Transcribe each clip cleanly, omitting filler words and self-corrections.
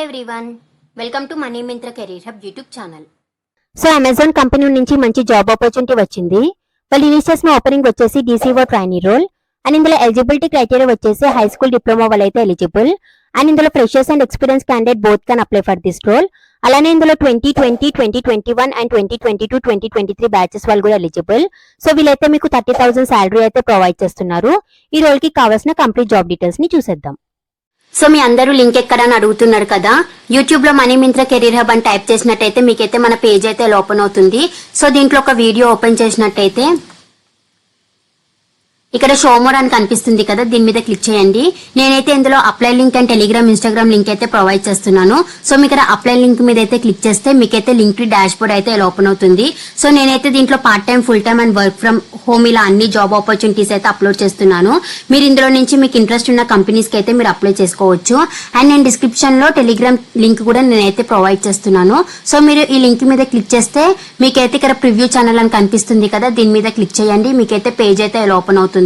Everyone, welcome to money Myntra career hub YouTube channel. So Amazon company నుంచి మంచి job opportunity వచ్చింది. వాళ్ళు release చేసిన ఓపెనింగ్ వచ్చేసి డీసీఓ ట్రైనీ రోల్ అండ్ ఇందులో ఎలిజిబిలిటీ క్రైటీరియా వచ్చేసి హై స్కూల్ డిప్లొమా వాళ్ళైతే ఎలిజిబుల్ అండ్ ఇందులో freshers and experience candidate both can apply for this role. అలానే ఇందులో 2020, 2021 అండ్ 2022, 2023 బ్యాచెస్ వాళ్ళు కూడా ఎలిజిబుల్. సో వీళ్ళైతే మీకు 30,000 శాలరీ అయితే ప్రొవైడ్ చేస్తున్నారు. ఈ రోల్ కి కావాల్సిన కంప్లీట్ జాబ్ డీటెయిల్స్ ని చూసేద్దాం. సో మీ అందరూ లింక్ ఎక్కడని అడుగుతున్నారు కదా, యూట్యూబ్ లో మనీ మింత్ర కెరీర్ హబ్ అని టైప్ చేసినట్టయితే మీకైతే మన పేజ్ అయితే ఓపెన్ అవుతుంది. సో దీంట్లో ఒక వీడియో ఓపెన్ చేసినట్టయితే ఇక్కడ షో మోర్ అని కనిపిస్తుంది కదా, దీని మీద క్లిక్ చేయండి. నేనైతే ఇందులో apply link and Telegram, Instagram link అయితే ప్రొవైడ్ చేస్తున్నాను. సో మీకు ఇక్కడ అప్లై లింక్ మీద అయితే క్లిక్ చేస్తే మీకైతే లింక్ డాష్ బోర్డ్ అయితే ఓపెన్ అవుతుంది. సో నేనైతే దీంట్లో part time, full time and work from home ఇలా అన్ని జాబ్ ఆపర్చునిటీస్ అయితే అప్లోడ్ చేస్తున్నాను. మీరు ఇందులో నుంచి మీకు ఇంట్రెస్ట్ ఉన్న కంపెనీస్ కి అయితే మీరు అప్లై చేసుకోవచ్చు. అండ్ నేను డిస్క్రిప్షన్ లో టెలిగ్రామ్ లింక్ కూడా నేనైతే ప్రొవైడ్ చేస్తున్నాను. సో మీరు ఈ లింక్ మీద క్లిక్ చేస్తే మీకైతే ఇక్కడ ప్రివ్యూ ఛానల్ అని కనిపిస్తుంది కదా, దీని మీద క్లిక్ చేయండి. మీకైతే పేజ్ అయితే ఓపెన్ అవుతుంది.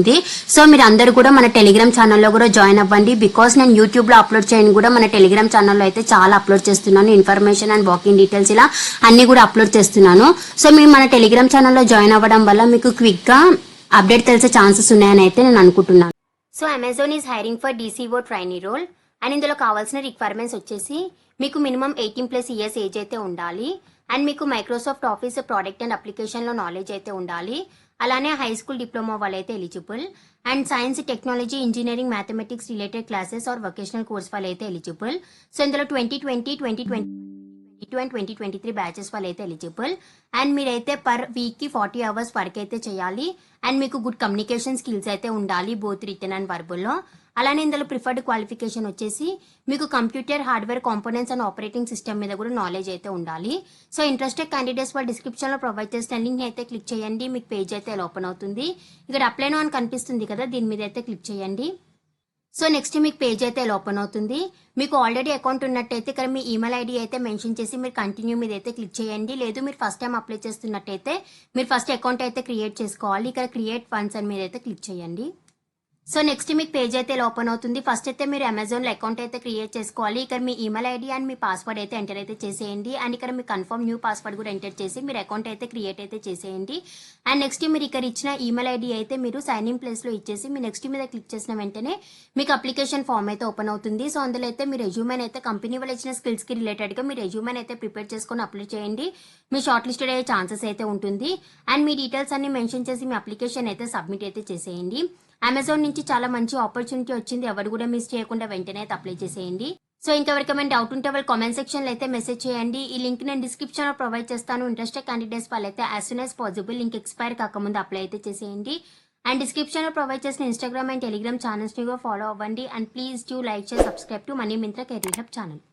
సో మీరు అందరూ కూడా మన టెలిగ్రామ్ ఛానల్లో కూడా జాయిన్ అవ్వండి. బికాస్ నేను యూట్యూబ్ లో అప్లోడ్ చేయను కూడా మన టెలిగ్రామ్ ఛానల్లో అయితే చాలా అప్లోడ్ చేస్తున్నాను. ఇన్ఫర్మేషన్ అండ్ వాకింగ్ డీటెయిల్స్ ఇలా అన్ని కూడా అప్లోడ్ చేస్తున్నాను. సో మీరు మన టెలిగ్రామ్ ఛానల్లో జాయిన్ అవ్వడం వల్ల మీకు క్విక్ గా అప్డేట్ తెలిసే ఛాన్సెస్ ఉన్నాయని అయితే నేను అనుకుంటున్నాను. So Amazon is hiring for DCO trainee role and ఇందులో కావాల్సిన రిక్వైర్మెంట్స్ వచ్చేసి మీకు మినిమం 18+ ఇయర్స్ ఏజ్ అయితే ఉండాలి అండ్ మీకు Microsoft office product and application లో నాలెడ్జ్ అయితే ఉండాలి. అలానే హై స్కూల్ డిప్లొమా వాళ్ళైతే eligible and science, technology, engineering, mathematics related classes or vocational course వాళ్ళైతే ఎలిజిబుల్. సో ఇందులో 2020, 2022 అండ్ 2023 బ్యాచెస్ వాళ్ళైతే ఎలిజిబుల్ అండ్ మీరైతే పర్ వీక్ కి 40 అవర్స్ వర్క్ అయితే చేయాలి అండ్ మీకు గుడ్ కమ్యూనికేషన్ స్కిల్స్ అయితే ఉండాలి బోత్ రిటన్ అండ్ వర్బల్ లో. అలానే ఇందులో ప్రిఫర్డ్ క్వాలిఫికేషన్ వచ్చేసి మీకు computer, hardware components and operating system మీద కూడా నాలెడ్జ్ అయితే ఉండాలి. సో ఇంట్రెస్టెడ్ క్యాండిడేట్స్ వాళ్ళు డిస్క్రిప్షన్ లో ప్రొవైడ్ చేసిన లింక్ అయితే క్లిక్ చేయండి. మీకు పేజ్ అయితే ఓపెన్ అవుతుంది. ఇక్కడ అప్లై నౌ అని కనిపిస్తుంది కదా, దీని మీద అయితే క్లిక్ చేయండి. సో నెక్స్ట్ మీకు పేజ్ అయితే ఓపెన్ అవుతుంది. మీకు ఆల్రెడీ అకౌంట్ ఉన్నట్టయితే ఇక్కడ మీ ఈమెయిల్ ఐడి అయితే మెన్షన్ చేసి మీరు కంటిన్యూ మీద అయితే క్లిక్ చేయండి. లేదు మీరు ఫస్ట్ టైం అప్లై చేస్తున్నట్టయితే మీరు ఫస్ట్ అకౌంట్ అయితే క్రియేట్ చేసుకోవాలి. ఇక్కడ క్రియేట్ ఫండ్స్ అని మీద అయితే క్లిక్ చేయండి. సో నెక్స్ట్ మీకు పేజ్ అయితే ఓపెన్ అవుతుంది. ఫస్ట్ అయితే మీరు అమెజాన్ లో అకౌంట్ అయితే క్రియేట్ చేసుకోవాలి. ఇక్కడ మీ ఈమెయిల్ ఐడి అండ్ మీ పాస్వర్డ్ అయితే ఎంటర్ అయితే చేసేయండి అండ్ ఇక్కడ మీ కన్ఫర్మ్ న్యూ పాస్వర్డ్ కూడా ఎంటర్ చేసి మీరు అకౌంట్ అయితే క్రియేట్ అయితే చేసేయండి. అండ్ నెక్స్ట్ మీరు ఇక్కడ ఇచ్చిన ఈమెయిల్ ఐడి అయితే మీరు సైన్ ఇన్ ప్లేస్ లో ఇచ్చేసి మీ నెక్స్ట్ మీద క్లిక్ చేసిన వెంటనే మీకు అప్లికేషన్ ఫామ్ అయితే ఓపెన్ అవుతుంది. సో అందులో అయితే మీ రెజ్యూమెన్ అయితే కంపెనీ వాళ్ళు ఇచ్చిన స్కిల్స్ కి రిలేటెడ్ గా మీ రెజ్యూమెన్ అయితే ప్రిపేర్ చేసుకొని అప్లై చేయండి. మీ షార్ట్ లిస్టెడ్ అయ్యే ఛాన్సెస్ అయితే ఉంటుంది అండ్ మీ డీటెయిల్స్ అన్ని మెన్షన్ చేసి మీ అప్లికేషన్ అయితే సబ్మిట్ అయితే చేసేయండి. అమెజాన్ నుంచి చాలా మంచి ఆపర్చునిటీ వచ్చింది. ఎవరు కూడా మిస్ చేయకుండా వెంటనే అప్లై చేసేయండి. సో ఇంకెవరికైనా డౌట్ ఉంటే వాళ్ళు కామెంట్ సెక్షన్ లో అయితే మెసేజ్ చేయండి. ఈ లింక్ నేను డిస్క్రిప్షన్ లో ప్రొవైడ్ చేస్తాను. ఇంట్రెస్టెడ్ క్యాండిడేట్స్ వాళ్ళైతే as soon as possible link expire కాకముందు అప్లై అయితే చేసేయండి. అండ్ డిస్క్రిప్షన్ లో ప్రొవైడ్ చేసిన ఇన్స్టాగ్రామ్ అండ్ టెలిగ్రామ్ ఛానల్స్ ని కూడా ఫాలో అవ్వండి. And please do like, share, subscribe to money Myntra career hub channel.